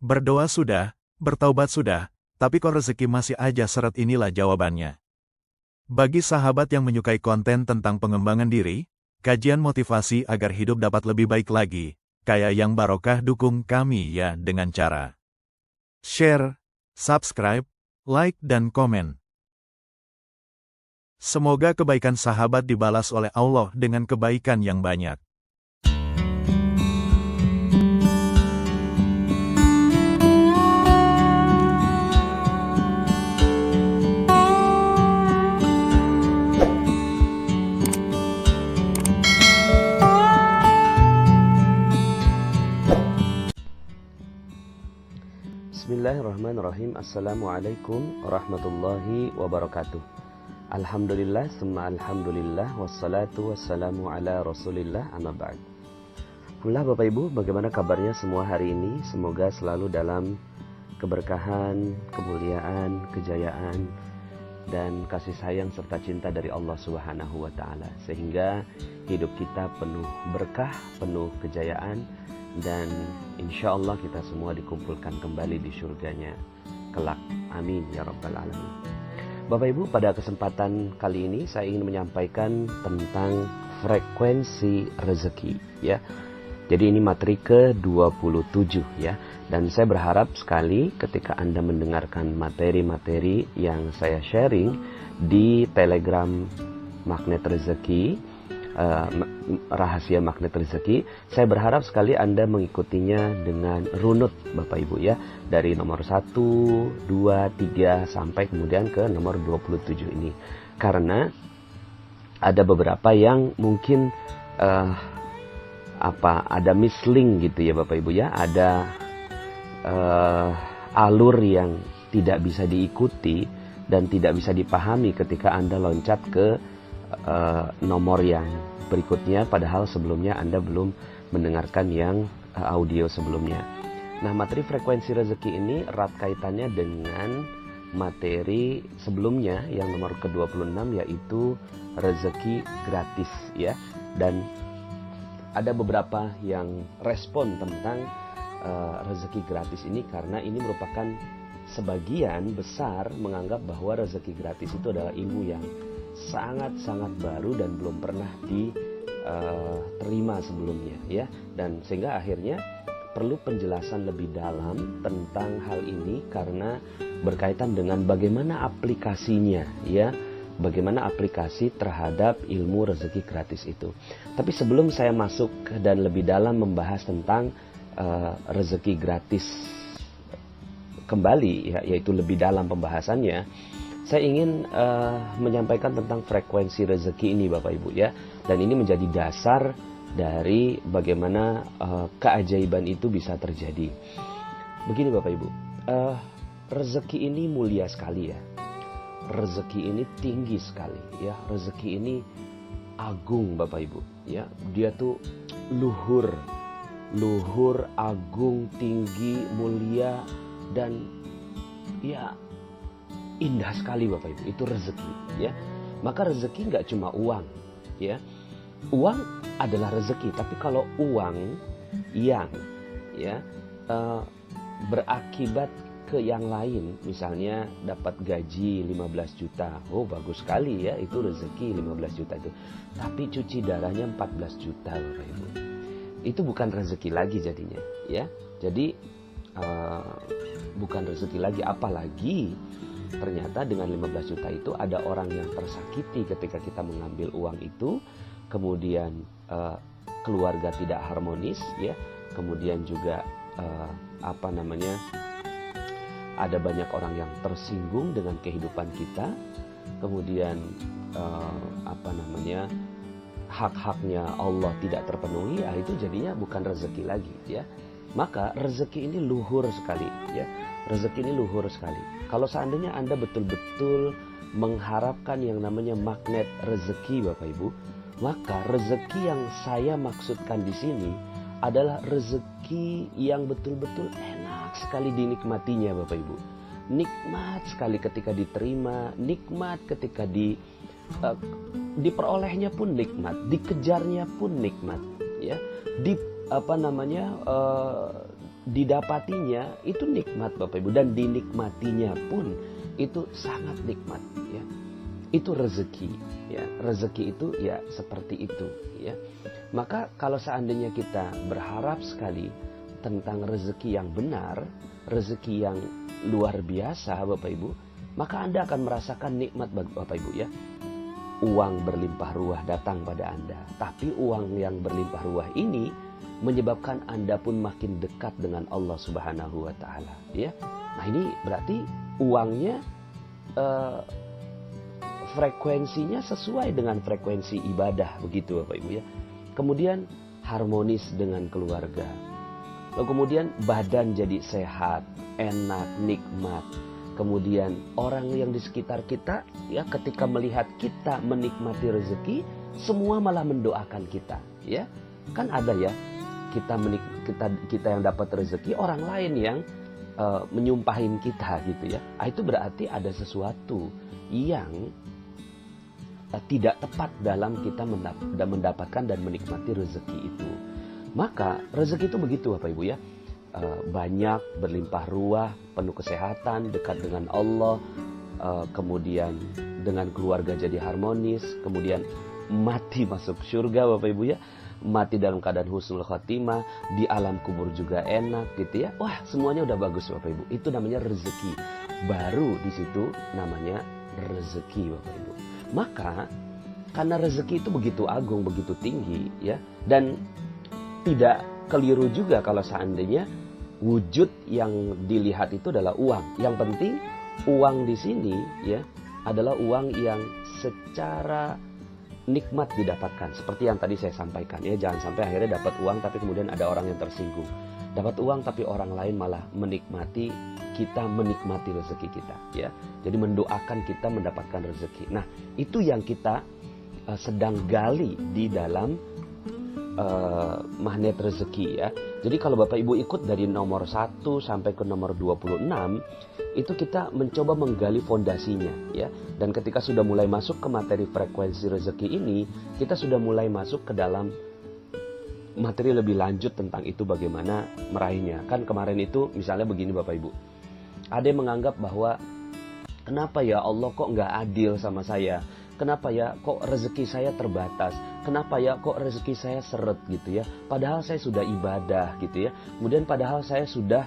Berdoa sudah, bertaubat sudah, tapi kok rezeki masih aja seret, inilah jawabannya. Bagi sahabat yang menyukai konten tentang pengembangan diri, kajian motivasi agar hidup dapat lebih baik lagi, kayak yang barokah, dukung kami ya dengan cara share, subscribe, like dan komen. Semoga kebaikan sahabat dibalas oleh Allah dengan kebaikan yang banyak. Bismillahirrahmanirrahim. Assalamualaikum warahmatullahi wabarakatuh. Alhamdulillah, summa alhamdulillah, wassalatu wassalamu ala rasulillah, amma ba'd. Alhamdulillah Bapak Ibu, bagaimana kabarnya semua hari ini? Semoga selalu dalam keberkahan, kemuliaan, kejayaan, dan kasih sayang serta cinta dari Allah Subhanahu wa Ta'ala, sehingga hidup kita penuh berkah, penuh kejayaan, dan insya Allah kita semua dikumpulkan kembali di surganya kelak. Amin ya rabbal alamin. Bapak Ibu, pada kesempatan kali ini saya ingin menyampaikan tentang frekuensi rezeki ya. Jadi ini materi ke-27 ya. Dan saya berharap sekali ketika Anda mendengarkan materi-materi yang saya sharing di Telegram Magnet Rezeki, rahasia magnet rezeki, saya berharap sekali Anda mengikutinya dengan runut Bapak Ibu ya, dari nomor 1, 2, 3 sampai kemudian ke nomor 27 ini. Karena ada beberapa yang mungkin ada mislink gitu ya Bapak Ibu ya, ada alur yang tidak bisa diikuti dan tidak bisa dipahami ketika Anda loncat ke nomor yang berikutnya, padahal sebelumnya Anda belum mendengarkan yang audio sebelumnya. Nah, materi frekuensi rezeki ini erat kaitannya dengan materi sebelumnya yang nomor ke-26, yaitu rezeki gratis ya. Dan ada beberapa yang respon tentang rezeki gratis ini karena ini merupakan sebagian besar menganggap bahwa rezeki gratis itu adalah ilmu yang sangat-sangat baru dan belum pernah diterima sebelumnya ya, dan sehingga akhirnya perlu penjelasan lebih dalam tentang hal ini karena berkaitan dengan bagaimana aplikasinya ya, bagaimana aplikasi terhadap ilmu rezeki gratis itu. Tapi sebelum saya masuk dan lebih dalam membahas tentang rezeki gratis kembali ya, yaitu lebih dalam pembahasannya, saya ingin menyampaikan tentang frekuensi rezeki ini Bapak Ibu ya. Dan ini menjadi dasar dari bagaimana keajaiban itu bisa terjadi. Begini Bapak Ibu, rezeki ini mulia sekali ya. Rezeki ini tinggi sekali ya. Rezeki ini agung Bapak Ibu ya. Dia tuh luhur, agung, tinggi, mulia, dan ya indah sekali Bapak Ibu, itu rezeki ya. Maka rezeki nggak cuma uang ya. Uang adalah rezeki, tapi kalau uang yang ya berakibat ke yang lain, misalnya dapat gaji 15 juta, oh bagus sekali ya, itu rezeki 15 juta itu. Tapi cuci darahnya 14 juta Bapak Ibu, itu bukan rezeki lagi jadinya ya. Jadi bukan rezeki lagi, apalagi ternyata dengan 15 juta itu ada orang yang tersakiti ketika kita mengambil uang itu, kemudian keluarga tidak harmonis ya, kemudian juga ada banyak orang yang tersinggung dengan kehidupan kita, kemudian hak-haknya Allah tidak terpenuhi, itu jadinya bukan rezeki lagi ya. Maka rezeki ini luhur sekali ya. Rezeki ini luhur sekali. Kalau seandainya Anda betul-betul mengharapkan yang namanya magnet rezeki Bapak Ibu, maka rezeki yang saya maksudkan di sini adalah rezeki yang betul-betul enak sekali dinikmatinya Bapak Ibu. Nikmat sekali ketika diterima, nikmat ketika diperolehnya pun nikmat, dikejarnya pun nikmat ya. didapatinya itu nikmat Bapak Ibu, dan dinikmatinya pun itu sangat nikmat ya. Itu rezeki ya. Rezeki itu ya seperti itu ya. Maka kalau seandainya kita berharap sekali tentang rezeki yang benar, rezeki yang luar biasa Bapak Ibu, maka Anda akan merasakan nikmat Bapak Ibu ya. Uang berlimpah ruah datang pada Anda, tapi uang yang berlimpah ruah ini menyebabkan Anda pun makin dekat dengan Allah Subhanahu wa taala ya. Nah, ini berarti uangnya frekuensinya sesuai dengan frekuensi ibadah begitu Bapak Ibu ya. Kemudian harmonis dengan keluarga. Lalu kemudian badan jadi sehat, enak, nikmat. Kemudian orang yang di sekitar kita ya, ketika melihat kita menikmati rezeki, semua malah mendoakan kita ya. Kan ada ya, kita yang dapat rezeki, orang lain yang menyumpahin kita gitu ya. Itu berarti ada sesuatu yang tidak tepat dalam kita mendapatkan dan menikmati rezeki itu. Maka rezeki itu begitu Bapak Ibu ya. Banyak, berlimpah ruah, penuh kesehatan, dekat dengan Allah, kemudian dengan keluarga jadi harmonis, kemudian mati masuk surga Bapak Ibu ya, mati dalam keadaan husnul khotimah, di alam kubur juga enak gitu ya. Wah, semuanya udah bagus Bapak Ibu. Itu namanya rezeki. Baru di situ namanya rezeki Bapak Ibu. Maka karena rezeki itu begitu agung, begitu tinggi ya, dan tidak keliru juga kalau seandainya wujud yang dilihat itu adalah uang. Yang penting uang di sini ya adalah uang yang secara nikmat didapatkan. Seperti yang tadi saya sampaikan ya, jangan sampai akhirnya dapat uang tapi kemudian ada orang yang tersinggung. Dapat uang tapi orang lain malah menikmati, kita menikmati rezeki kita ya. Jadi mendoakan kita mendapatkan rezeki. Nah, itu yang kita sedang gali di dalam magnet rezeki ya. Jadi kalau Bapak Ibu ikut dari nomor 1 sampai ke nomor 26, itu kita mencoba menggali fondasinya ya. Dan ketika sudah mulai masuk ke materi frekuensi rezeki ini, kita sudah mulai masuk ke dalam materi lebih lanjut tentang itu, bagaimana meraihnya. Kan kemarin itu misalnya begini Bapak Ibu, ada yang menganggap bahwa kenapa ya Allah kok nggak adil sama saya? Kenapa ya kok rezeki saya terbatas? Kenapa ya kok rezeki saya seret gitu ya? Padahal saya sudah ibadah gitu ya. Kemudian padahal saya sudah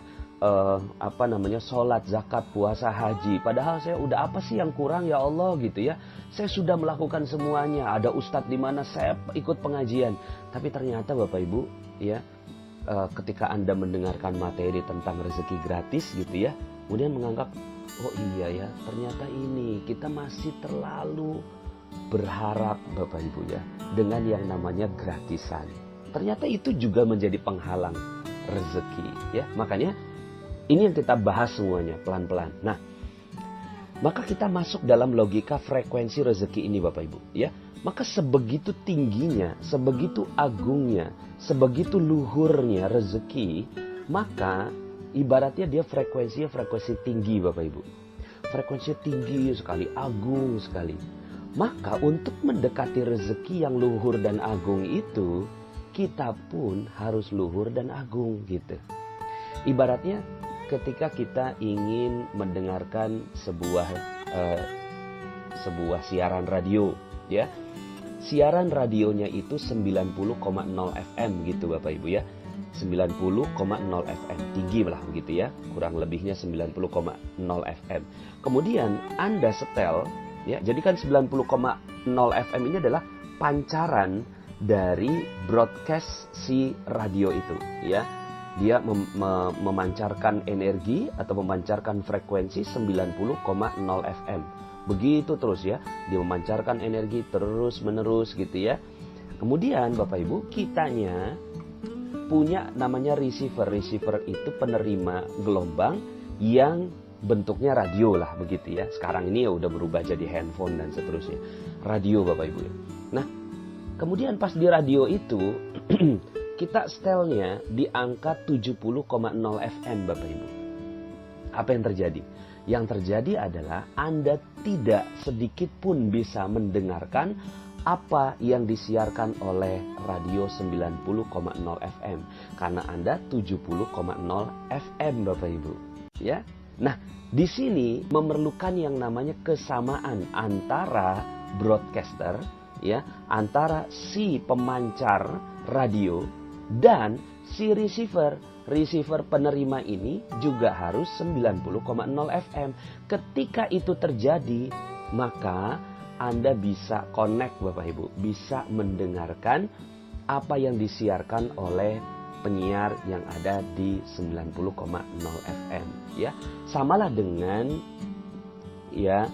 sholat, zakat, puasa, haji. Padahal saya udah apa sih yang kurang ya Allah gitu ya? Saya sudah melakukan semuanya. Ada ustadz di mana saya ikut pengajian. Tapi ternyata Bapak Ibu ya, ketika Anda mendengarkan materi tentang rezeki gratis gitu ya, kemudian menganggap oh iya ya, ternyata ini kita masih terlalu berharap Bapak Ibu ya dengan yang namanya gratisan. Ternyata itu juga menjadi penghalang rezeki ya. Makanya ini yang kita bahas semuanya pelan-pelan. Nah, maka kita masuk dalam logika frekuensi rezeki ini Bapak Ibu ya. Maka sebegitu tingginya, sebegitu agungnya, sebegitu luhurnya rezeki, maka ibaratnya dia frekuensi tinggi Bapak Ibu. Frekuensi tinggi sekali, agung sekali. Maka untuk mendekati rezeki yang luhur dan agung itu, kita pun harus luhur dan agung gitu. Ibaratnya ketika kita ingin mendengarkan sebuah siaran radio ya. Siaran radionya itu 90,0 FM gitu Bapak Ibu ya. 90,0 FM, tinggi lah begitu ya, kurang lebihnya 90,0 FM. Kemudian Anda setel ya, jadi kan 90,0 FM ini adalah pancaran dari broadcast si radio itu ya. Dia memancarkan energi atau memancarkan frekuensi 90,0 FM. Begitu terus ya, dia memancarkan energi terus menerus gitu ya. Kemudian Bapak Ibu, kitanya punya namanya receiver. Receiver itu penerima gelombang yang bentuknya radio lah begitu ya. Sekarang ini ya udah berubah jadi handphone dan seterusnya. Radio Bapak Ibu. Nah, kemudian pas di radio itu kita setelnya di angka 70,0 FM Bapak Ibu. Apa yang terjadi? Yang terjadi adalah Anda tidak sedikit pun bisa mendengarkan apa yang disiarkan oleh radio 90,0 FM, karena Anda 70,0 FM Bapak Ibu, ya. Nah, di sini memerlukan yang namanya kesamaan antara broadcaster, ya, antara si pemancar radio dan si receiver. Receiver penerima ini juga harus 90,0 FM. Ketika itu terjadi, maka Anda bisa connect Bapak Ibu, bisa mendengarkan apa yang disiarkan oleh penyiar yang ada di 90,0 FM, ya. Samalah dengan ya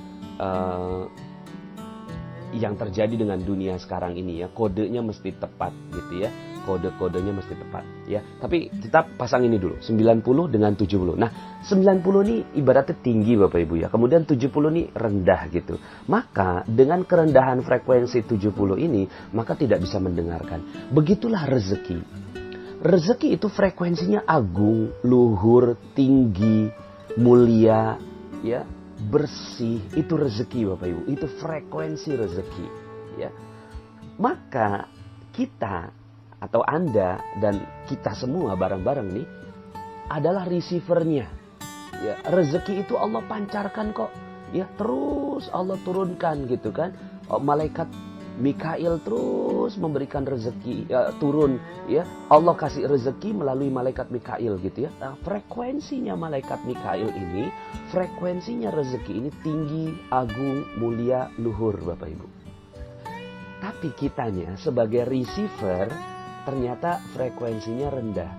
yang terjadi dengan dunia sekarang ini, ya. Kodenya mesti tepat gitu, ya. Kode-kodenya mesti tepat, ya. Tapi kita pasang ini dulu, 90 dengan 70. Nah, 90 ini ibaratnya tinggi Bapak Ibu, ya. Kemudian 70 ini rendah gitu. Maka dengan kerendahan frekuensi 70 ini, maka tidak bisa mendengarkan. Begitulah rezeki. Rezeki itu frekuensinya agung, luhur, tinggi, mulia, ya, bersih. Itu rezeki Bapak Ibu. Itu frekuensi rezeki, ya. Maka kita atau Anda dan kita semua bareng-bareng nih adalah receivernya. Ya, rezeki itu Allah pancarkan kok. Ya, terus Allah turunkan gitu kan. Malaikat Mikail terus memberikan rezeki turun, ya. Allah kasih rezeki melalui malaikat Mikail gitu, ya. Nah, frekuensinya malaikat Mikail ini, frekuensinya rezeki ini tinggi, agung, mulia, luhur Bapak Ibu. Tapi kitanya sebagai receiver ternyata frekuensinya rendah.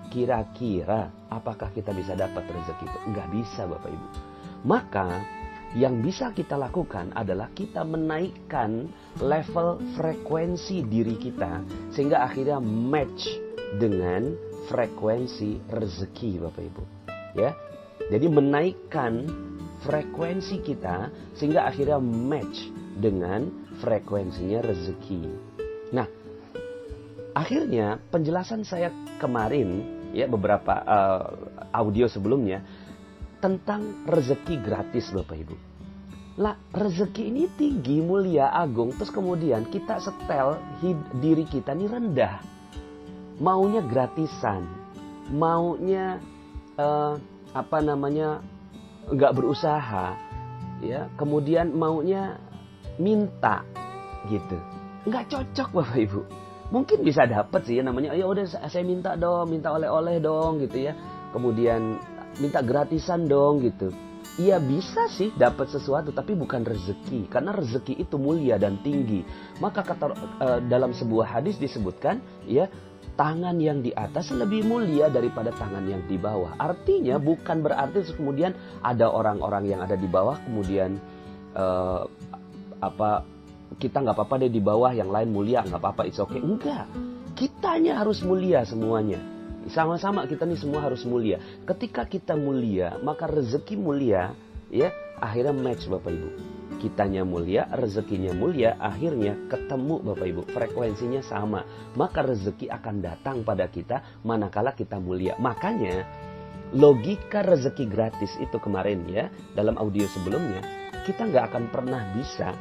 Kira-kira apakah kita bisa dapat rezeki itu? Enggak bisa Bapak Ibu. Maka yang bisa kita lakukan adalah kita menaikkan level frekuensi diri kita sehingga akhirnya match dengan frekuensi rezeki Bapak Ibu, ya. Jadi menaikkan frekuensi kita sehingga akhirnya match dengan frekuensinya rezeki. Nah, akhirnya penjelasan saya kemarin, ya, beberapa audio sebelumnya tentang rezeki gratis Bapak Ibu. Lah, rezeki ini tinggi, mulia, agung, terus kemudian kita setel diri kita ini rendah. Maunya gratisan, maunya nggak berusaha, ya. Kemudian maunya minta gitu. Nggak cocok Bapak Ibu. Mungkin bisa dapat sih, namanya, ya udah saya minta dong, minta oleh-oleh dong gitu, ya. Kemudian minta gratisan dong gitu. Iya bisa sih dapat sesuatu, tapi bukan rezeki. Karena rezeki itu mulia dan tinggi. Maka dalam sebuah hadis disebutkan, ya, tangan yang di atas lebih mulia daripada tangan yang di bawah. Artinya bukan berarti kemudian ada orang-orang yang ada di bawah kemudian kita nggak apa-apa deh di bawah, yang lain mulia, nggak apa-apa, it's okay. Enggak, kitanya harus mulia semuanya. Sama-sama kita nih semua harus mulia. Ketika kita mulia, maka rezeki mulia, ya, akhirnya match Bapak Ibu. Kitanya mulia, rezekinya mulia, akhirnya ketemu Bapak Ibu. Frekuensinya sama, maka rezeki akan datang pada kita manakala kita mulia. Makanya logika rezeki gratis itu kemarin, ya, dalam audio sebelumnya, kita nggak akan pernah bisa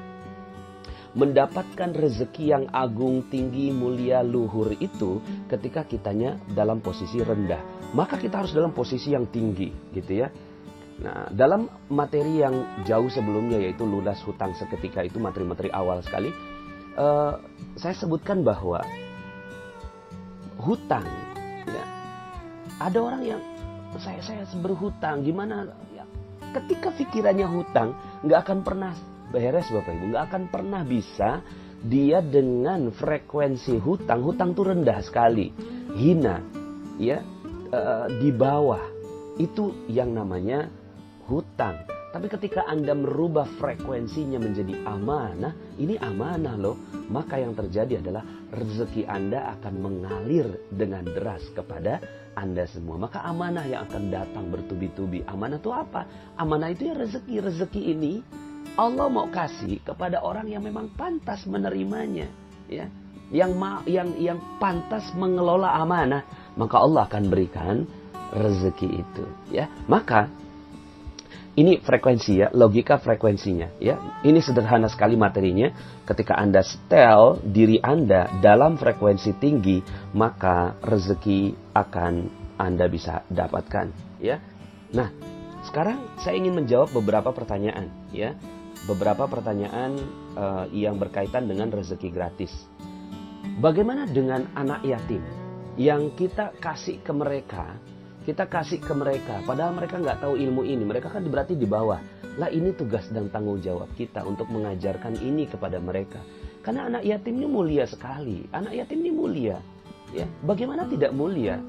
mendapatkan rezeki yang agung, tinggi, mulia, luhur itu ketika kitanya dalam posisi rendah. Maka kita harus dalam posisi yang tinggi gitu, ya. Nah, dalam materi yang jauh sebelumnya, yaitu lunas hutang seketika, itu materi-materi awal sekali, saya sebutkan bahwa hutang, ya, ada orang yang saya berhutang, gimana, ya, ketika pikirannya hutang nggak akan pernah beres Bapak Ibu, nggak akan pernah bisa dia dengan frekuensi hutang itu rendah sekali, hina, ya, di bawah, itu yang namanya hutang. Tapi ketika Anda merubah frekuensinya menjadi amanah, ini amanah loh, maka yang terjadi adalah rezeki Anda akan mengalir dengan deras kepada Anda semua. Maka amanah yang akan datang bertubi-tubi. Amanah itu apa? Amanah itu ya rezeki. Rezeki ini Allah mau kasih kepada orang yang memang pantas menerimanya, ya, yang pantas mengelola amanah, maka Allah akan berikan rezeki itu, ya. Maka Ini frekuensi ya, logika frekuensinya ya. Ini sederhana sekali materinya. Ketika Anda setel diri Anda dalam frekuensi tinggi, maka rezeki akan Anda bisa dapatkan ya. Nah, sekarang saya ingin menjawab beberapa pertanyaan ya. Beberapa pertanyaan yang berkaitan dengan rezeki gratis. Bagaimana dengan anak yatim yang kita kasih ke mereka? Kita kasih ke mereka, padahal mereka nggak tahu ilmu ini. Mereka kan berarti di bawah. Lah ini tugas dan tanggung jawab kita untuk mengajarkan ini kepada mereka. Karena anak yatim ini mulia sekali. Anak yatim ini mulia. Ya, bagaimana tidak mulia?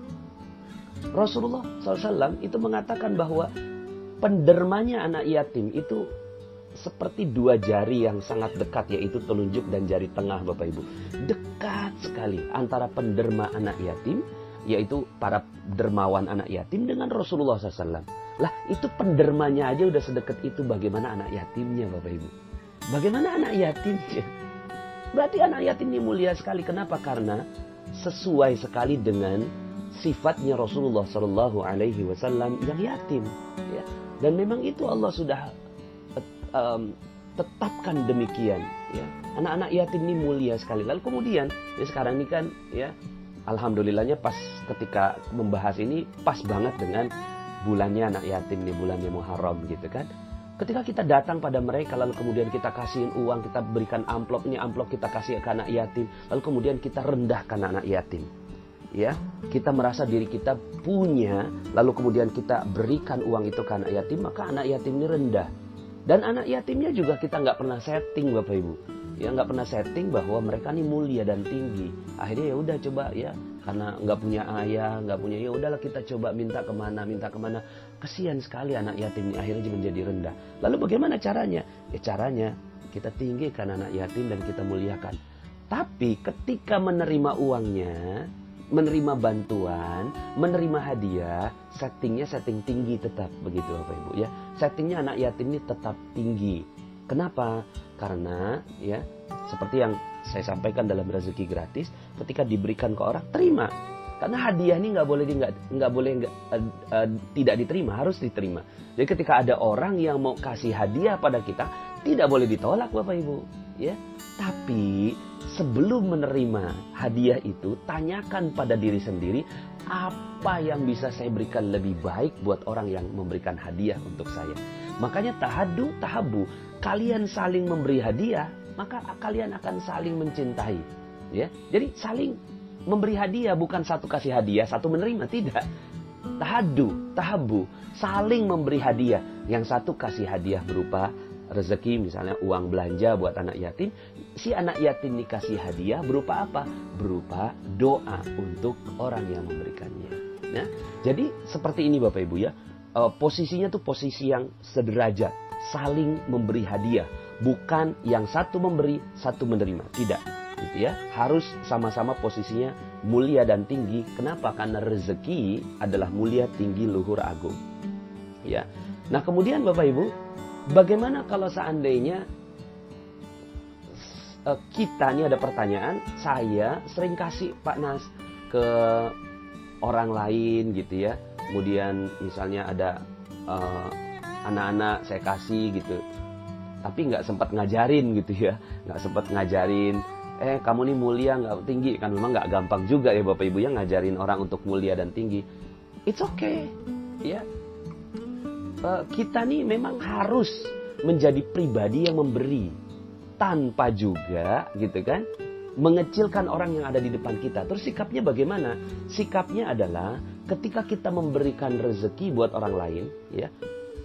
Rasulullah SAW itu mengatakan bahwa pendermanya anak yatim itu seperti dua jari yang sangat dekat, yaitu telunjuk dan jari tengah, Bapak Ibu. Dekat sekali antara penderma anak yatim, yaitu para dermawan anak yatim, dengan Rasulullah SAW. Lah itu pendermanya aja udah sedekat itu, bagaimana anak yatimnya, Bapak Ibu? Bagaimana anak yatimnya? Berarti anak yatim ini mulia sekali. Kenapa? Karena sesuai sekali dengan sifatnya Rasulullah SAW yang yatim. Ya. Dan memang itu Allah sudah tetapkan demikian. Ya. Anak-anak yatim ini mulia sekali. Lalu kemudian, ya sekarang ini kan ya, alhamdulillahnya pas ketika membahas ini pas banget dengan bulannya anak yatim nih, bulannya Muharram gitu kan. Ketika kita datang pada mereka, lalu kemudian kita kasihin uang, kita berikan amplop, ini amplop kita kasih ke anak yatim, lalu kemudian kita rendahkan anak yatim. Ya, kita merasa diri kita punya, lalu kemudian kita berikan uang itu ke anak yatim, maka anak yatim ini rendah. Dan anak yatimnya juga kita nggak pernah setting, Bapak Ibu. Ya, nggak pernah setting bahwa mereka ini mulia dan tinggi. Akhirnya ya udah coba ya, karena nggak punya ayah, nggak punya, ya udahlah kita coba minta kemana. Kesian sekali anak yatim ini akhirnya menjadi rendah. Lalu bagaimana caranya? Ya caranya kita tinggikan anak yatim dan kita muliakan. Tapi ketika menerima uangnya, menerima bantuan, menerima hadiah, settingnya setting tinggi tetap, begitu Bapak Ibu ya. Settingnya anak yatim ini tetap tinggi. Kenapa? Karena ya seperti yang saya sampaikan dalam rezeki gratis, ketika diberikan ke orang, terima. Karena hadiah ini nggak boleh tidak diterima, harus diterima. Jadi ketika ada orang yang mau kasih hadiah pada kita, tidak boleh ditolak, Bapak Ibu. Ya, tapi sebelum menerima hadiah itu, tanyakan pada diri sendiri, apa yang bisa saya berikan lebih baik buat orang yang memberikan hadiah untuk saya. Makanya tahadu, tahabu, kalian saling memberi hadiah, maka kalian akan saling mencintai. Ya, jadi saling memberi hadiah, bukan satu kasih hadiah, satu menerima, tidak. Tahadu, tahabu, saling memberi hadiah. Yang satu kasih hadiah berupa rezeki, misalnya uang belanja buat anak yatim. Si anak yatim dikasih hadiah berupa apa? Berupa doa untuk orang yang memberikannya. Nah, jadi seperti ini Bapak Ibu ya. Posisinya tuh posisi yang sederajat, saling memberi hadiah, bukan yang satu memberi, satu menerima, tidak. Gitu ya, harus sama-sama posisinya mulia dan tinggi. Kenapa? Karena rezeki adalah mulia, tinggi, luhur, agung. Ya. Nah, kemudian Bapak Ibu, bagaimana kalau seandainya kita, ini ada pertanyaan, saya sering kasih Pak Nas ke orang lain gitu ya. Kemudian misalnya ada anak-anak saya kasih gitu, tapi nggak sempat ngajarin gitu ya, nggak sempat ngajarin. Kamu nih mulia nggak tinggi, kan memang nggak gampang juga ya Bapak Ibu yang ngajarin orang untuk mulia dan tinggi. It's okay, ya. Kita nih memang harus menjadi pribadi yang memberi, tanpa juga gitu kan mengecilkan orang yang ada di depan kita. Terus sikapnya bagaimana? Sikapnya adalah ketika kita memberikan rezeki buat orang lain, ya,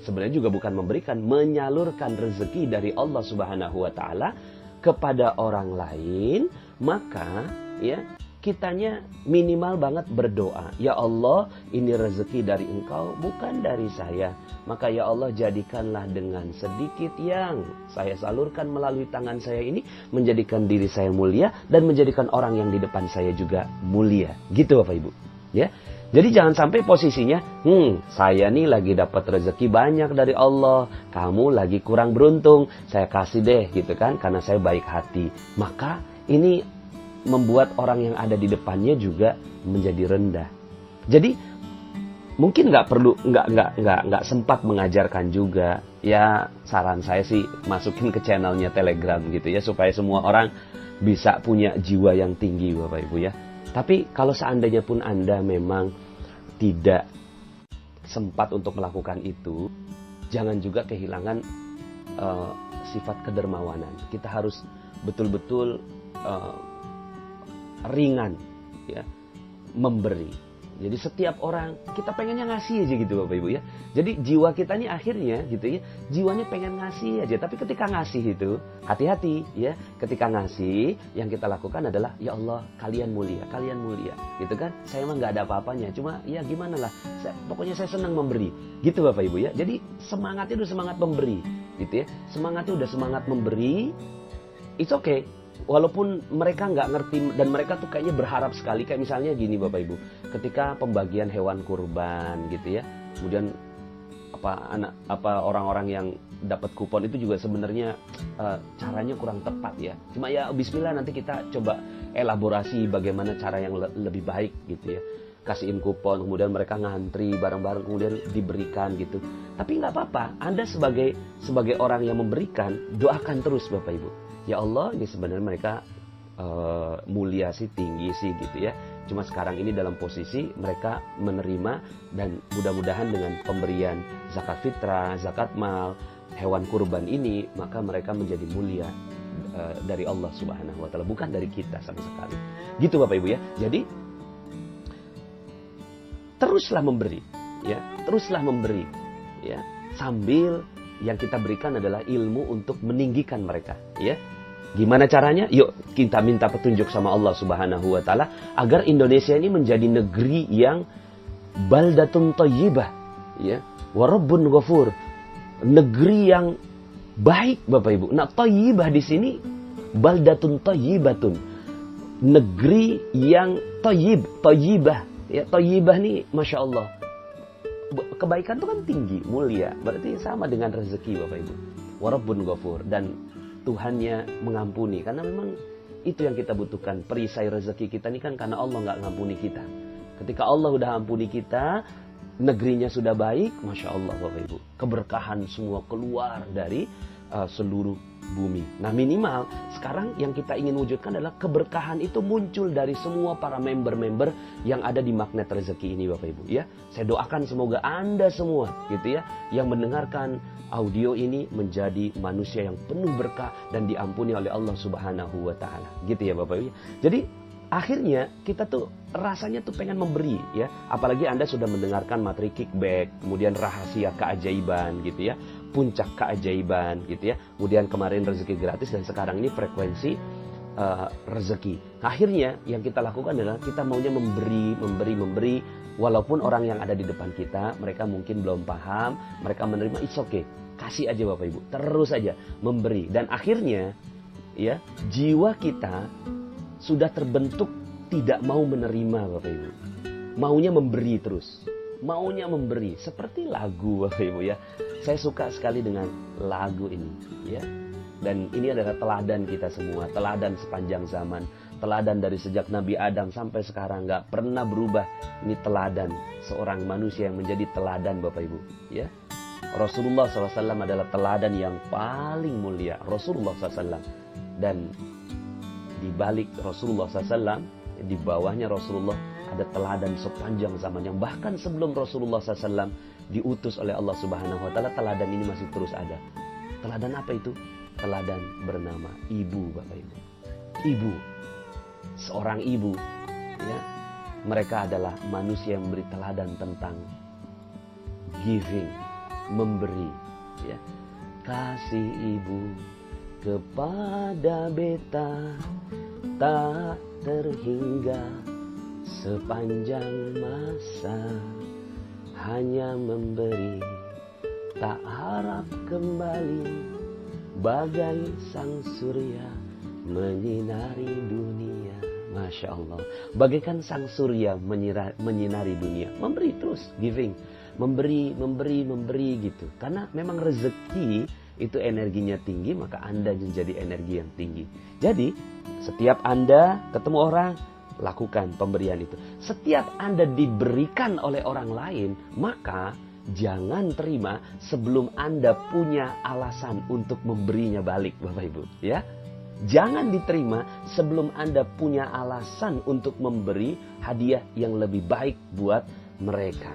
sebenarnya juga bukan memberikan, menyalurkan rezeki dari Allah Subhanahu wa taala kepada orang lain, maka ya kitanya minimal banget berdoa. Ya Allah, ini rezeki dari Engkau, bukan dari saya. Maka ya Allah, jadikanlah dengan sedikit yang saya salurkan melalui tangan saya ini, menjadikan diri saya mulia dan menjadikan orang yang di depan saya juga mulia. Gitu Bapak Ibu. Ya. Jadi jangan sampai posisinya, saya nih lagi dapat rezeki banyak dari Allah, kamu lagi kurang beruntung, saya kasih deh gitu kan, karena saya baik hati. Maka ini membuat orang yang ada di depannya juga menjadi rendah. Jadi mungkin nggak perlu, nggak sempat mengajarkan juga. Ya saran saya sih masukin ke channelnya Telegram gitu ya, supaya semua orang bisa punya jiwa yang tinggi Bapak Ibu ya. Tapi kalau seandainya pun Anda memang tidak sempat untuk melakukan itu, jangan juga kehilangan sifat kedermawanan. Kita harus betul-betul ringan ya, memberi. Jadi setiap orang kita pengennya ngasih aja gitu Bapak Ibu ya. Jadi jiwa kita ini akhirnya gitu ya, jiwanya pengen ngasih aja. Tapi ketika ngasih itu hati-hati ya. Ketika ngasih yang kita lakukan adalah ya Allah kalian mulia gitu kan. Saya mah nggak ada apa-apanya, cuma ya gimana lah. Pokoknya saya senang memberi gitu Bapak Ibu ya. Jadi semangatnya udah semangat memberi gitu ya. Semangatnya udah semangat memberi. It's okay. Walaupun mereka nggak ngerti dan mereka tuh kayaknya berharap sekali, kayak misalnya gini Bapak Ibu, ketika pembagian hewan kurban gitu ya, kemudian orang-orang yang dapat kupon itu juga sebenarnya caranya kurang tepat ya. Cuma ya Bismillah, nanti kita coba elaborasi bagaimana cara yang lebih baik gitu ya. Kasihin kupon, kemudian mereka ngantri bareng-bareng, kemudian diberikan gitu. Tapi nggak apa-apa, Anda sebagai orang yang memberikan, doakan terus Bapak Ibu. Ya Allah, ini sebenarnya mereka mulia sih, tinggi sih gitu ya. Cuma sekarang ini dalam posisi mereka menerima, dan mudah-mudahan dengan pemberian zakat fitrah, zakat mal, hewan kurban ini, maka mereka menjadi mulia dari Allah Subhanahu wa Ta'ala, bukan dari kita sama sekali. Gitu Bapak Ibu ya. Jadi teruslah memberi ya, teruslah memberi ya, sambil yang kita berikan adalah ilmu untuk meninggikan mereka ya. Gimana caranya? Yuk kita minta petunjuk sama Allah Subhanahu wa Ta'ala agar Indonesia ini menjadi negeri yang baldatun thayyibah ya, wa rabbun ghafur. Negeri yang baik Bapak Ibu. Nah, thayyibah di sini baldatun thayyibatun. Negeri yang thayyibah ya. Thayyibah nih Masya Allah, kebaikan itu kan tinggi, mulia. Berarti sama dengan rezeki Bapak Ibu. Wa rabbun ghafur, dan Tuhannya mengampuni. Karena memang itu yang kita butuhkan. Perisai rezeki kita ini kan karena Allah nggak ngampuni kita. Ketika Allah udah ampuni kita, negerinya sudah baik, Masya Allah Bapak Ibu, keberkahan semua keluar dari seluruh bumi. Nah minimal sekarang yang kita ingin wujudkan adalah keberkahan itu muncul dari semua para member-member yang ada di magnet rezeki ini Bapak Ibu ya. Saya doakan semoga Anda semua gitu ya, yang mendengarkan audio ini menjadi manusia yang penuh berkah dan diampuni oleh Allah Subhanahu wa Ta'ala. Gitu ya Bapak Ibu. Jadi akhirnya kita tuh rasanya tuh pengen memberi ya. Apalagi Anda sudah mendengarkan materi kickback, kemudian rahasia keajaiban gitu ya, puncak keajaiban gitu ya. Kemudian kemarin rezeki gratis, dan sekarang ini frekuensi rezeki. Akhirnya yang kita lakukan adalah kita maunya memberi. Walaupun orang yang ada di depan kita, mereka mungkin belum paham, mereka menerima, it's okay. Kasih aja Bapak Ibu, terus aja memberi. Dan akhirnya ya, jiwa kita sudah terbentuk tidak mau menerima Bapak Ibu. Maunya memberi terus. Maunya memberi. Seperti lagu Bapak Ibu ya. Saya suka sekali dengan lagu ini ya. Dan ini adalah teladan kita semua, teladan sepanjang zaman, teladan dari sejak Nabi Adam sampai sekarang, nggak pernah berubah. Ini teladan seorang manusia yang menjadi teladan Bapak Ibu ya. Rasulullah SAW adalah teladan yang paling mulia, Rasulullah SAW. Dan di balik Rasulullah SAW, di bawahnya Rasulullah, ada teladan sepanjang zaman yang bahkan sebelum Rasulullah SAW diutus oleh Allah Subhanahu wa Ta'ala, teladan ini masih terus ada. Teladan apa itu? Teladan bernama ibu Bapak Ibu. Ibu, seorang ibu ya, mereka adalah manusia yang memberi teladan tentang giving, memberi ya. Kasih ibu kepada beta tak terhingga sepanjang masa, hanya memberi tak harap kembali, bagai sang surya menyinari dunia. Masya Allah, bagaikan sang surya menyinari dunia. Memberi terus, giving, memberi gitu. Karena memang rezeki itu energinya tinggi, maka Anda menjadi energi yang tinggi. Jadi setiap Anda ketemu orang, lakukan pemberian itu. Setiap Anda diberikan oleh orang lain, maka jangan terima sebelum Anda punya alasan untuk memberinya balik, Bapak Ibu, ya. Jangan diterima sebelum Anda punya alasan untuk memberi hadiah yang lebih baik buat mereka,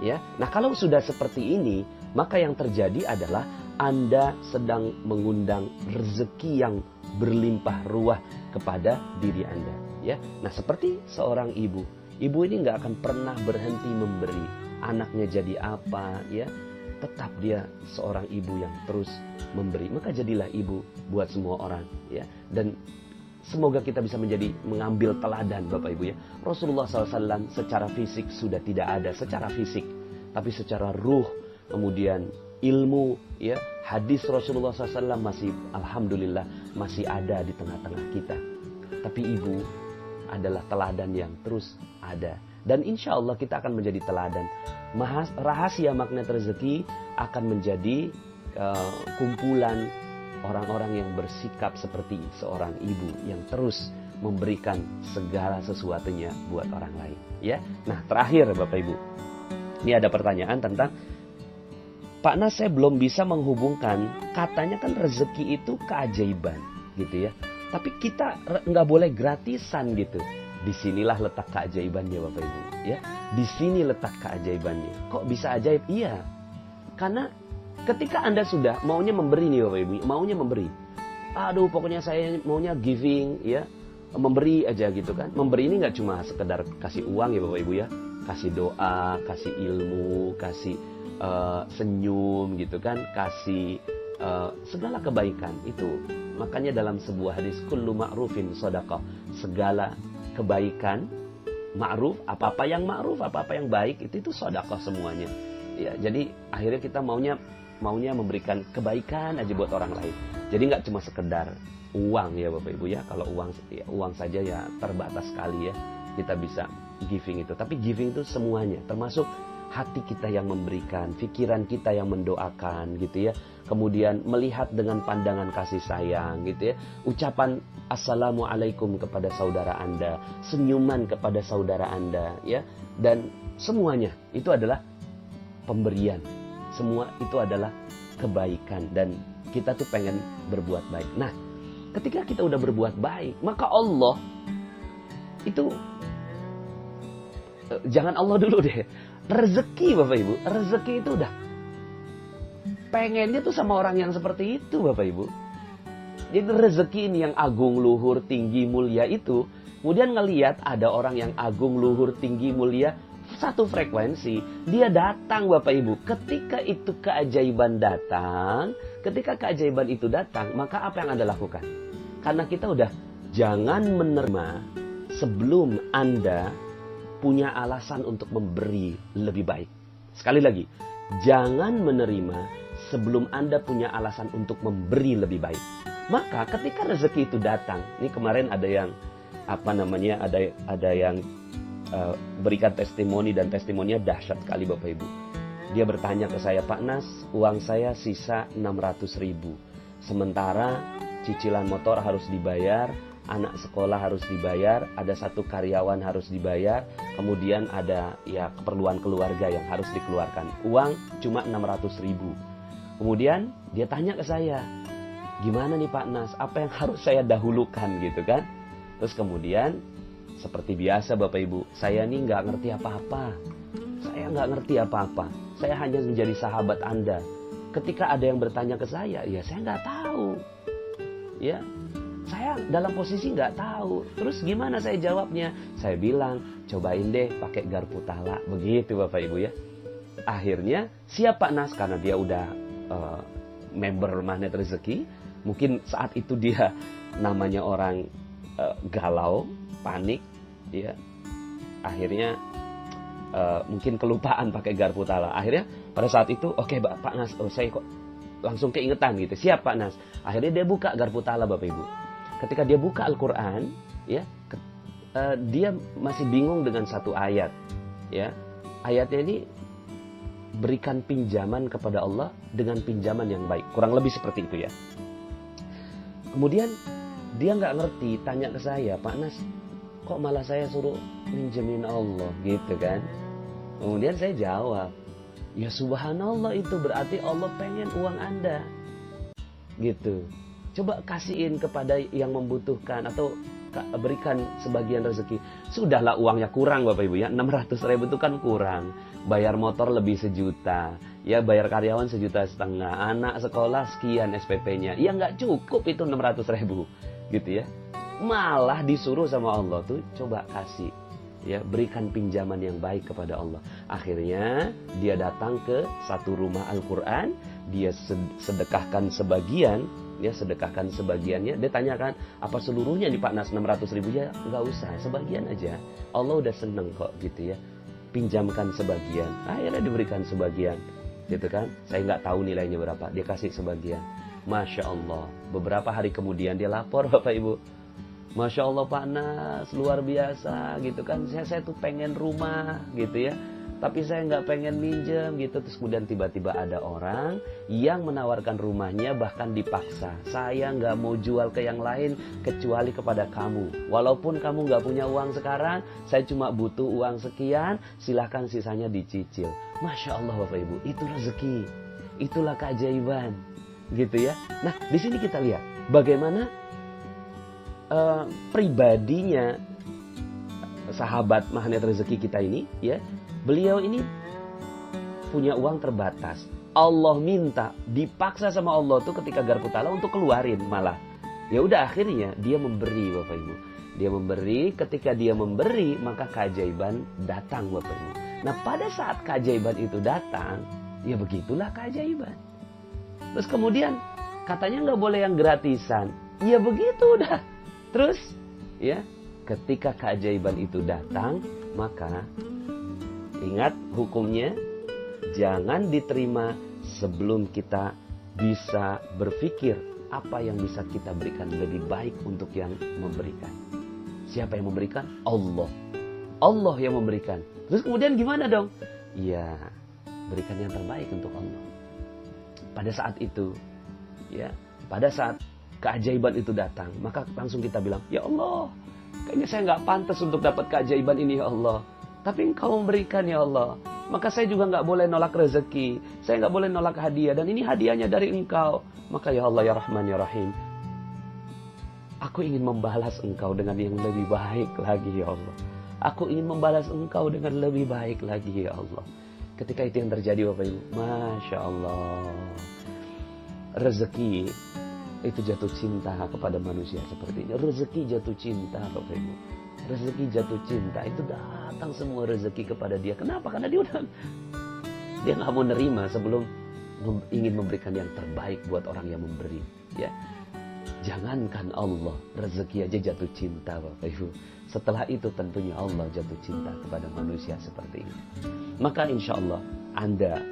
ya. Nah, kalau sudah seperti ini, maka yang terjadi adalah Anda sedang mengundang rezeki yang berlimpah ruah kepada diri Anda, ya. Nah, seperti seorang ibu ini nggak akan pernah berhenti memberi. Anaknya jadi apa, ya, tetap dia seorang ibu yang terus memberi. Maka jadilah ibu buat semua orang, ya. Dan semoga kita bisa mengambil teladan, Bapak Ibu, ya. Rasulullah SAW secara fisik sudah tidak ada secara fisik, tapi secara ruh, kemudian ilmu, ya, hadis Rasulullah SAW masih, alhamdulillah, masih ada di tengah-tengah kita. Tapi ibu adalah teladan yang terus ada. Dan insya Allah kita akan menjadi teladan. Rahasia magnet rezeki akan menjadi kumpulan orang-orang yang bersikap seperti seorang ibu yang terus memberikan segala sesuatunya buat orang lain, ya. Nah, terakhir Bapak Ibu, ini ada pertanyaan tentang, Pak Nas, saya belum bisa menghubungkan, katanya kan rezeki itu keajaiban, gitu ya. Tapi kita nggak boleh gratisan gitu. Disinilah letak keajaibannya, Bapak Ibu, ya. Di sini letak keajaibannya. Kok bisa ajaib? Iya, karena ketika Anda sudah maunya memberi nih, Bapak Ibu, maunya memberi. Aduh, pokoknya saya maunya giving, ya, memberi aja gitu kan. Memberi ini nggak cuma sekedar kasih uang ya, Bapak Ibu, ya. Kasih doa, kasih ilmu, kasih senyum gitu kan, kasih segala kebaikan itu. Makanya dalam sebuah hadis, kullu ma'rufin shadaqah, segala kebaikan ma'ruf, apa-apa yang ma'ruf, apa-apa yang baik itu sedekah semuanya. Ya, jadi akhirnya kita maunya memberikan kebaikan aja buat orang lain. Jadi nggak cuma sekedar uang ya Bapak Ibu, ya. Kalau uang saja ya terbatas sekali, ya. Kita bisa giving itu, tapi giving itu semuanya, termasuk hati kita yang memberikan, pikiran kita yang mendoakan gitu, ya. Kemudian melihat dengan pandangan kasih sayang gitu, ya. Ucapan assalamualaikum kepada saudara Anda, senyuman kepada saudara Anda, ya. Dan semuanya itu adalah pemberian. Semua itu adalah kebaikan dan kita tuh pengen berbuat baik. Nah, ketika kita udah berbuat baik, maka Allah itu jangan Allah dulu deh. Rezeki Bapak Ibu, rezeki itu udah pengennya tuh sama orang yang seperti itu Bapak Ibu. Jadi rezeki ini yang agung, luhur, tinggi, mulia itu, kemudian ngelihat ada orang yang agung, luhur, tinggi, mulia, satu frekuensi, dia datang Bapak Ibu. Ketika itu keajaiban datang, ketika keajaiban itu datang, maka apa yang Anda lakukan? Karena kita udah, jangan menerima sebelum Anda punya alasan untuk memberi lebih baik. Sekali lagi, jangan menerima sebelum Anda punya alasan untuk memberi lebih baik. Maka ketika rezeki itu datang, ini kemarin ada yang ada yang berikan testimoni, dan testimoninya dahsyat sekali Bapak Ibu. Dia bertanya ke saya, Pak Nas, uang saya sisa 600.000. Sementara cicilan motor harus dibayar, anak sekolah harus dibayar, ada satu karyawan harus dibayar, kemudian ada ya keperluan keluarga yang harus dikeluarkan. Uang cuma 600.000. Kemudian dia tanya ke saya, gimana nih Pak Nas, apa yang harus saya dahulukan gitu kan? Terus kemudian seperti biasa Bapak Ibu, saya nih nggak ngerti apa-apa. Saya nggak ngerti apa-apa. Saya hanya menjadi sahabat Anda. Ketika ada yang bertanya ke saya, ya saya nggak tahu. Ya, saya dalam posisi nggak tahu. Terus gimana saya jawabnya? Saya bilang, cobain deh pakai garpu tala. Begitu Bapak Ibu, ya. Akhirnya siap Pak Nas, karena dia udah member magnet rezeki. Mungkin saat itu dia namanya orang galau, panik, ya. Akhirnya mungkin kelupaan pakai garpu tala. Akhirnya pada saat itu, oke, Pak Nas, saya kok langsung keingetan gitu. Siap Pak Nas. Akhirnya dia buka garpu tala Bapak Ibu. Ketika dia buka Al-Quran, ya, dia masih bingung dengan satu ayat, ya. Ayatnya ini, berikan pinjaman kepada Allah dengan pinjaman yang baik. Kurang lebih seperti itu, ya. Kemudian dia nggak ngerti, tanya ke saya, Pak Nas, kok malah saya suruh minjemin Allah gitu kan. Kemudian saya jawab, ya subhanallah, itu berarti Allah pengen uang Anda gitu. Coba kasihin kepada yang membutuhkan atau berikan sebagian rezeki. Sudahlah uangnya kurang Bapak Ibu ya, 600.000 itu kan kurang. Bayar motor lebih 1 juta, ya bayar karyawan 1,5 juta, anak sekolah sekian SPP-nya. Ya nggak cukup itu 600.000 gitu ya. Malah disuruh sama Allah tuh coba kasih, ya berikan pinjaman yang baik kepada Allah. Akhirnya dia datang ke satu rumah Al-Quran, dia sedekahkan sebagian, ya sedekahkan sebagiannya. Dia tanyakan, apa seluruhnya nih Pak Nas 600.000? Ya nggak usah, sebagian aja. Allah udah seneng kok gitu ya. Pinjamkan sebagian. Akhirnya diberikan sebagian, gitu kan. Saya nggak tahu nilainya berapa, dia kasih sebagian. Masya Allah, beberapa hari kemudian dia lapor Bapak Ibu, Masya Allah Pak Nas, luar biasa gitu kan. Saya tuh pengen rumah gitu ya, tapi saya nggak pengen minjem gitu. Terus kemudian tiba-tiba ada orang yang menawarkan rumahnya, bahkan dipaksa. Saya nggak mau jual ke yang lain kecuali kepada kamu. Walaupun kamu nggak punya uang sekarang, saya cuma butuh uang sekian, silahkan sisanya dicicil. Masya Allah Bapak Ibu, itu rezeki, itulah keajaiban gitu ya. Nah di sini kita lihat bagaimana pribadinya sahabat magnet rezeki kita ini, ya. Beliau ini punya uang terbatas. Allah minta, dipaksa sama Allah tuh ketika garpu tala untuk keluarin malah. Ya udah akhirnya dia memberi Bapak Ibu. Dia memberi, ketika dia memberi maka keajaiban datang Bapak Ibu. Nah pada saat keajaiban itu datang, ya begitulah keajaiban. Terus kemudian katanya nggak boleh yang gratisan. Ya begitu udah. Terus ya ketika keajaiban itu datang, maka ingat hukumnya, jangan diterima sebelum kita bisa berpikir apa yang bisa kita berikan lebih baik untuk yang memberikan. Siapa yang memberikan? Allah. Allah yang memberikan. Terus kemudian gimana dong? Ya, berikan yang terbaik untuk Allah. Pada saat itu, ya, pada saat keajaiban itu datang, maka langsung kita bilang, ya Allah, kayaknya saya nggak pantas untuk dapat keajaiban ini ya Allah. Tapi Engkau memberikan ya Allah. Maka saya juga nggak boleh nolak rezeki. Saya nggak boleh nolak hadiah. Dan ini hadiahnya dari Engkau. Maka ya Allah ya Rahman ya Rahim, aku ingin membalas Engkau dengan yang lebih baik lagi ya Allah. Aku ingin membalas Engkau dengan lebih baik lagi ya Allah. Ketika itu yang terjadi Bapak Ibu, Masya Allah, rezeki itu jatuh cinta kepada manusia seperti ini. Rezeki jatuh cinta Bapak Ibu. Rezeki jatuh cinta, itu datang semua rezeki kepada dia. Kenapa? Karena dia nggak mau nerima sebelum ingin memberikan yang terbaik buat orang yang memberi. Ya, jangankan Allah, rezeki aja jatuh cinta Bapak Ibu. Setelah itu tentunya Allah jatuh cinta kepada manusia seperti ini. Maka insya Allah Anda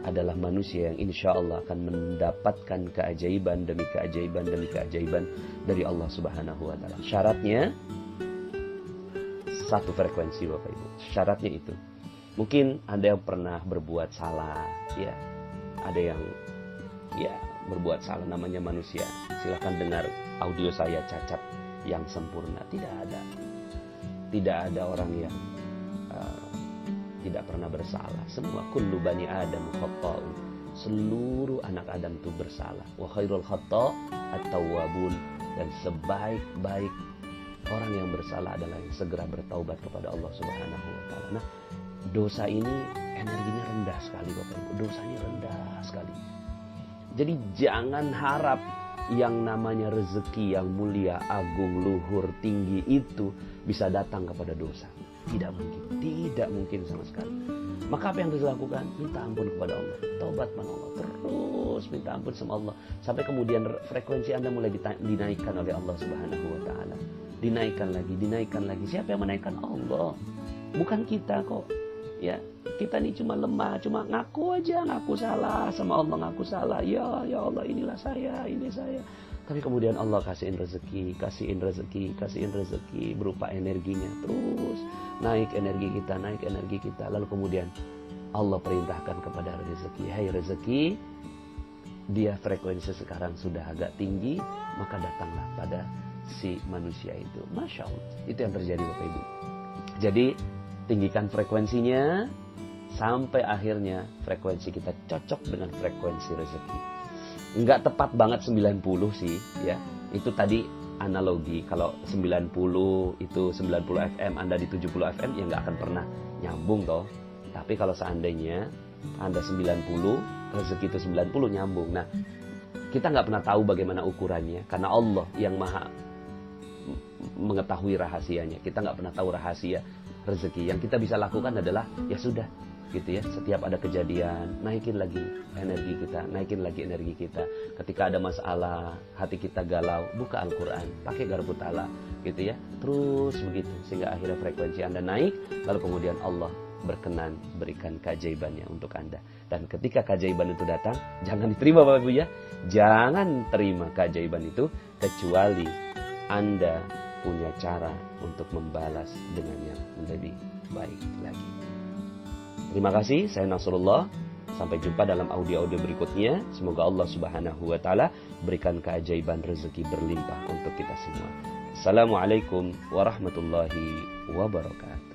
adalah manusia yang insya Allah akan mendapatkan keajaiban demi keajaiban demi keajaiban dari Allah Subhanahu wa Ta'ala. Syaratnya satu frekuensi Bapak Ibu. Syaratnya itu, mungkin Anda yang pernah berbuat salah, ya, ada yang ya berbuat salah, namanya manusia. Silahkan dengar audio saya cacat yang sempurna. Tidak ada orang yang tidak pernah bersalah. Semua kullu bani Adam khata'un. Seluruh anak Adam itu bersalah. Wa khairul khata' at-tawwabun. Dan sebaik-baik orang yang bersalah adalah yang segera bertaubat kepada Allah Subhanahu wa Ta'ala. Nah, dosa ini energinya rendah sekali Bapak Ibu. Dosanya rendah sekali. Jadi jangan harap yang namanya rezeki yang mulia, agung, luhur, tinggi itu bisa datang kepada dosa. Tidak mungkin sama sekali. Maka apa yang harus dilakukan? Minta ampun kepada Allah, taubat kepada Allah, terus minta ampun sama Allah, sampai kemudian frekuensi Anda mulai dinaikkan oleh Allah Subhanahu wa Ta'ala. Dinaikkan lagi. Siapa yang menaikkan? Allah, bukan kita kok. Ya, kita ini cuma lemah, cuma ngaku salah sama Allah, ngaku salah. Ya Allah, inilah saya, ini saya. Tapi kemudian Allah kasihin rezeki berupa energinya. Terus naik energi kita. Lalu kemudian Allah perintahkan kepada rezeki, hai rezeki, dia frekuensi sekarang sudah agak tinggi, maka datanglah pada si manusia itu. Masya Allah, itu yang terjadi Bapak Ibu. Jadi tinggikan frekuensinya sampai akhirnya frekuensi kita cocok dengan frekuensi rezeki. Enggak tepat banget 90 sih ya. Itu tadi analogi. Kalau 90 itu 90 FM, Anda di 70 FM ya nggak akan pernah nyambung toh. Tapi kalau seandainya Anda 90, rezeki itu 90 nyambung. Nah, kita nggak pernah tahu bagaimana ukurannya karena Allah yang maha mengetahui rahasianya. Kita nggak pernah tahu rahasia rezeki. Yang kita bisa lakukan adalah ya sudah gitu ya, setiap ada kejadian naikin lagi energi kita. Ketika ada masalah, hati kita galau, buka Al-Quran, pakai garpu tala gitu ya, terus begitu sehingga akhirnya frekuensi Anda naik, lalu kemudian Allah berkenan berikan keajaibannya untuk Anda. Dan ketika keajaiban itu datang, jangan diterima Bapak Ibu ya, jangan terima keajaiban itu kecuali Anda punya cara untuk membalas dengan yang lebih baik lagi. Terima kasih, saya Nasrullah. Sampai jumpa dalam audio-audio berikutnya. Semoga Allah Subhanahu wa Ta'ala berikan keajaiban rezeki berlimpah untuk kita semua. Assalamualaikum warahmatullahi wabarakatuh.